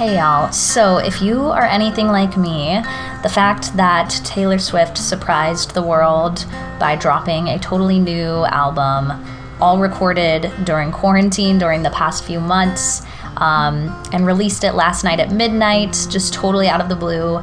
Hey y'all, so if you are anything like me, the fact that Taylor Swift surprised the world by dropping a totally new album, all recorded during quarantine during the past few months, and released it last night at midnight, just totally out of the blue,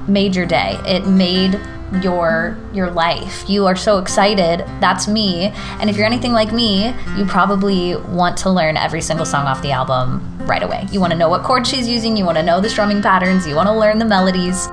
made your day. It made your life. You are so excited. That's me. And if you're anything like me, you probably want to learn every single song off the album right away. You want to know what chords she's using. You want to know the strumming patterns. You want to learn the melodies.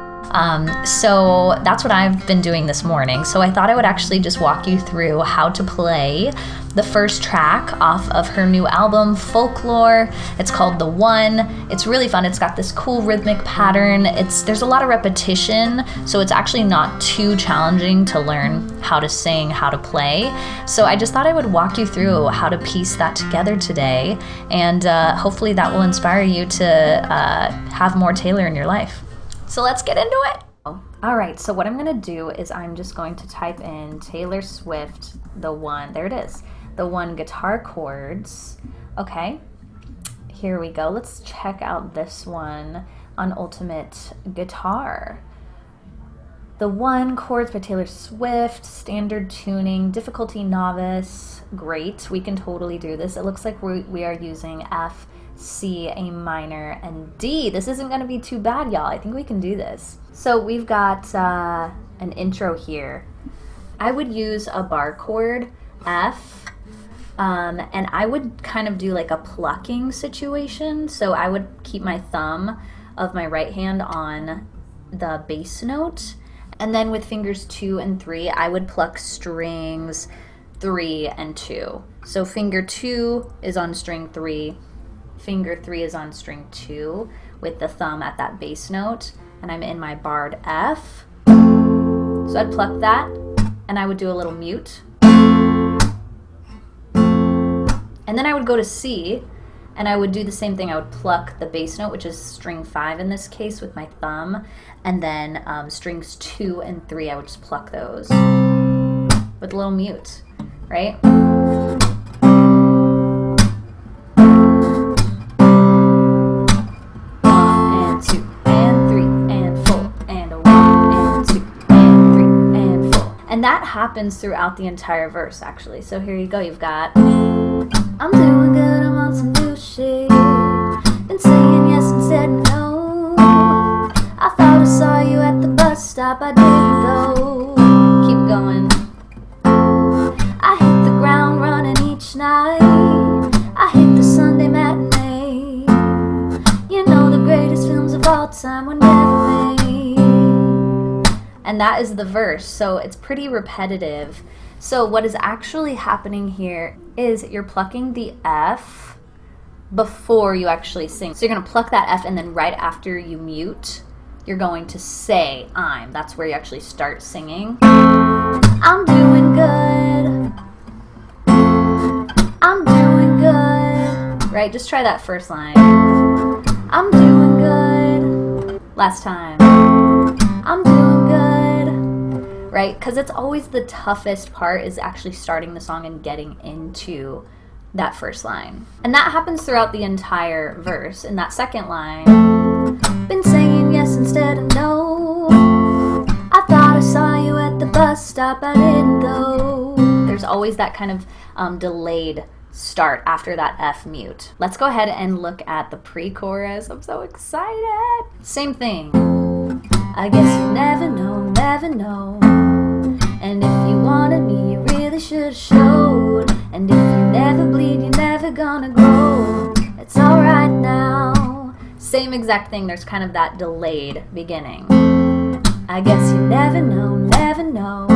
So that's what I've been doing this morning. So I thought I would actually just walk you through how to play the first track off of her new album, Folklore. It's called The One. It's really fun. It's got this cool rhythmic pattern. There's a lot of repetition, so it's actually not too challenging to learn how to sing, how to play. So I just thought I would walk you through how to piece that together today, and hopefully that will inspire you to have more Taylor in your life. So let's get into it. All right, so what I'm gonna do is I'm just going to type in Taylor Swift, The One. There it is, The One guitar chords. Okay, here we go. Let's check out this one on Ultimate Guitar. The One chords by Taylor Swift, standard tuning, difficulty novice. Great, we can totally do this. It looks like we are using F, C, A minor, and D. This isn't going to be too bad, y'all. I think we can do this. So we've got an intro here. I would use a bar chord, F, and I would kind of do like a plucking situation. So I would keep my thumb of my right hand on the bass note, and then with fingers 2 and 3, I would pluck strings 3 and 2. So finger 2 is on string 3, finger 3 is on string 2 with the thumb at that bass note, and I'm in my barred F. So I'd pluck that, and I would do a little mute. And then I would go to C, and I would do the same thing. I would pluck the bass note, which is string 5 in this case, with my thumb, and then strings 2 and 3, I would just pluck those with a little mute, right? And that happens throughout the entire verse, actually. So here you go. You've got, I'm doing good, I'm on some new shit. Been saying yes and said no. I thought I saw you at the bus stop, I didn't though. Keep going. I hit the ground running each night. I hit the Sunday matinee. You know the greatest films of all time were never made. And that is the verse, so it's pretty repetitive. So what is actually happening here is you're plucking the F before you actually sing. So you're gonna pluck that F, and then right after you mute, you're going to say I'm. That's where you actually start singing. I'm doing good. I'm doing good. Right, just try that first line. I'm doing good. Last time. I'm doing good, right? Because it's always the toughest part is actually starting the song and getting into that first line. And that happens throughout the entire verse. In that second line, been saying yes instead of no. I thought I saw you at the bus stop, I didn't though. There's always that kind of delayed start after that F mute. Let's go ahead and look at the pre-chorus. I'm so excited. Same thing. I guess you never know, never know. And if you wanted me, you really should have showed. And if you never bleed, you're never gonna grow. It's alright now. Same exact thing, there's kind of that delayed beginning. I guess you never know, never know.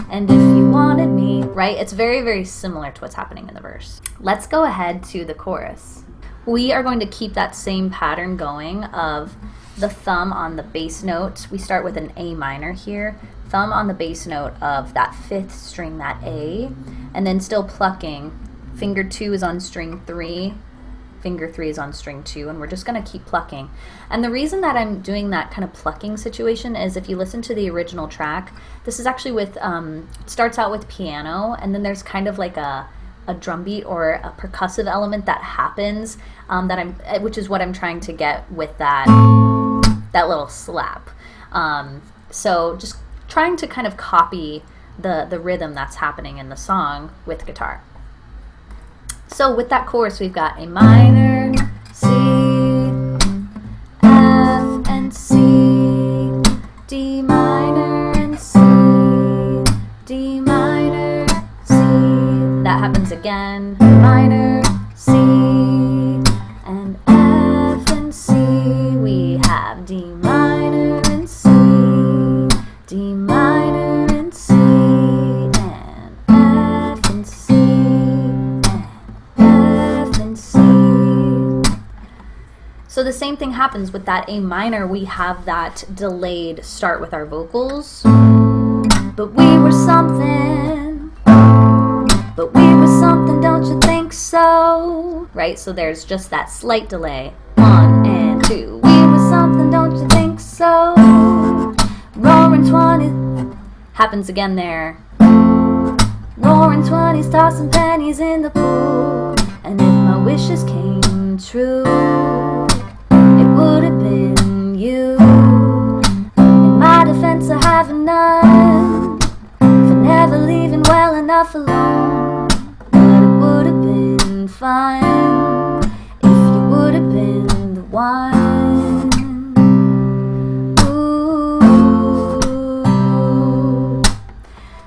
And if you wanted me, right? It's very, very similar to what's happening in the verse. Let's go ahead to the chorus. We are going to keep that same pattern going of the thumb on the bass note. We start with an A minor here. Thumb on the bass note of that 5th string, that A, and then still plucking. Finger 2 is on string 3, finger 3 is on string 2, and we're just gonna keep plucking. And the reason that I'm doing that kind of plucking situation is if you listen to the original track, this is actually with, it starts out with piano, and then there's kind of like a a drum beat or a percussive element that happens, which is what I'm trying to get with that little slap. So just trying to kind of copy the rhythm that's happening in the song with guitar. So with that chorus, we've got a minor, C, F, and C, D minor, and C, D minor, C. That happens again, minor, C, and F, and C. We have D minor, and C, D minor, and C, and F, and C, and F, and C. So the same thing happens with that A minor. We have that delayed start with our vocals. But we were something. But we were something, don't you think so? Right? So there's just that slight delay. 1 and 2. We were something, don't you think so? Roaring 20 happens again there. Roaring 20s, tossing pennies in the pool. And if my wishes came true, would have been you. In my defense, I have none for never leaving well enough alone. But it would have been fine if you would have been the one. Ooh.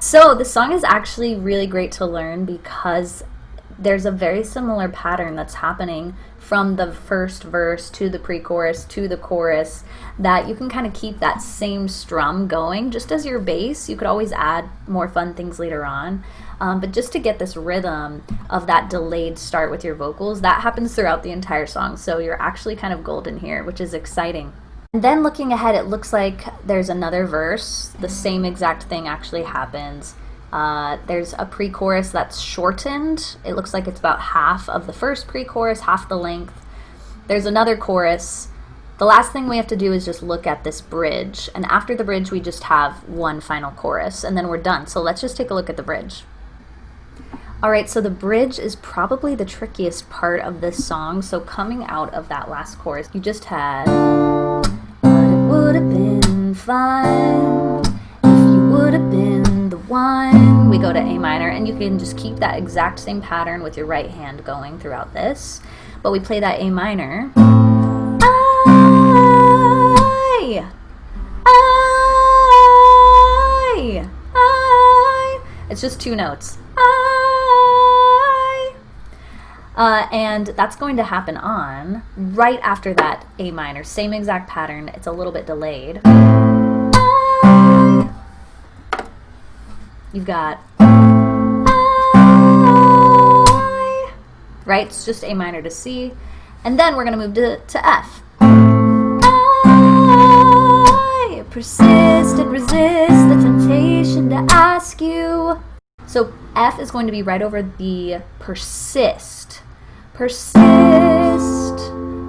So the song is actually really great to learn because there's a very similar pattern that's happening from the first verse to the pre-chorus to the chorus, that you can kind of keep that same strum going just as your bass. You could always add more fun things later on, but just to get this rhythm of that delayed start with your vocals, that happens throughout the entire song. So you're actually kind of golden here, which is exciting. And then looking ahead, it looks like there's another verse. The same exact thing actually happens. There's a pre-chorus that's shortened. It looks like it's about half of the first pre-chorus, half the length. There's another chorus. The last thing we have to do is just look at this bridge, and after the bridge we just have one final chorus and then we're done. So let's just take a look at the bridge. Alright, so the bridge is probably the trickiest part of this song. So coming out of that last chorus, you just had, but it would have been fine if you would have been the one. We go to A minor, and you can just keep that exact same pattern with your right hand going throughout this. But we play that A minor. I. It's just 2 notes. And that's going to happen on right after that A minor. Same exact pattern. It's a little bit delayed. You've got I, right? It's just A minor to C. And then we're going to move to F. I persist and resist the temptation to ask you. So F is going to be right over the persist. Persist.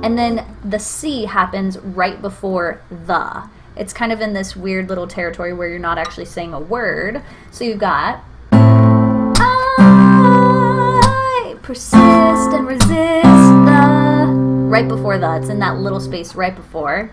And then the C happens right before the. It's kind of in this weird little territory where you're not actually saying a word. So you've got I persist and resist the, right before the. It's in that little space right before.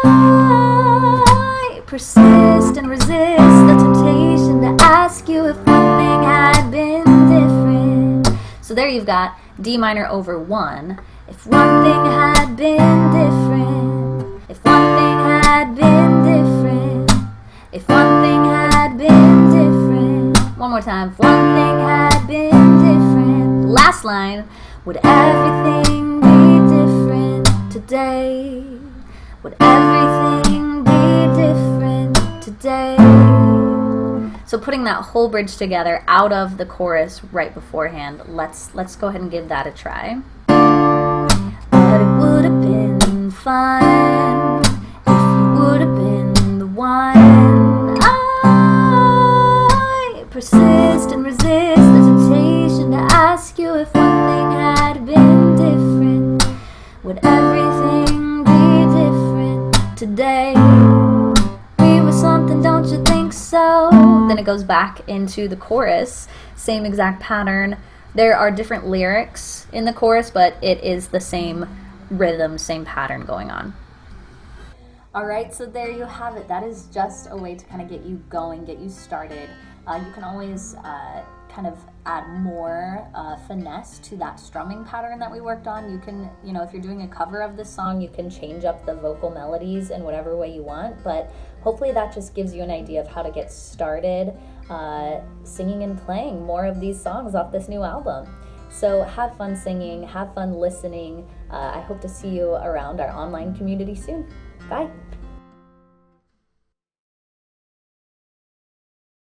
I persist and resist the temptation to ask you if one thing had been different. So there you've got D minor over 1. If one thing had been different. If one thing had been different. If one thing had been different. One more time. If one thing had been different. Last line. Would everything be different today? Would everything be different today? So putting that whole bridge together out of the chorus right beforehand, let's go ahead and give that a try. But it would have been fine if you would have been the one. I persist and resist the temptation to ask you if one thing had been different. Would everything be different today? We were something, don't you think so? Then it goes goes back into the chorus, same exact pattern. There are different lyrics in the chorus, but it is the same rhythm, same pattern going on. All right, so there you have it. That is just a way to kind of get you going, get you started. You can always kind of add more finesse to that strumming pattern that we worked on. You can, if you're doing a cover of this song, you can change up the vocal melodies in whatever way you want, but hopefully that just gives you an idea of how to get started singing and playing more of these songs off this new album. So have fun singing, have fun listening. I hope to see you around our online community soon. Bye.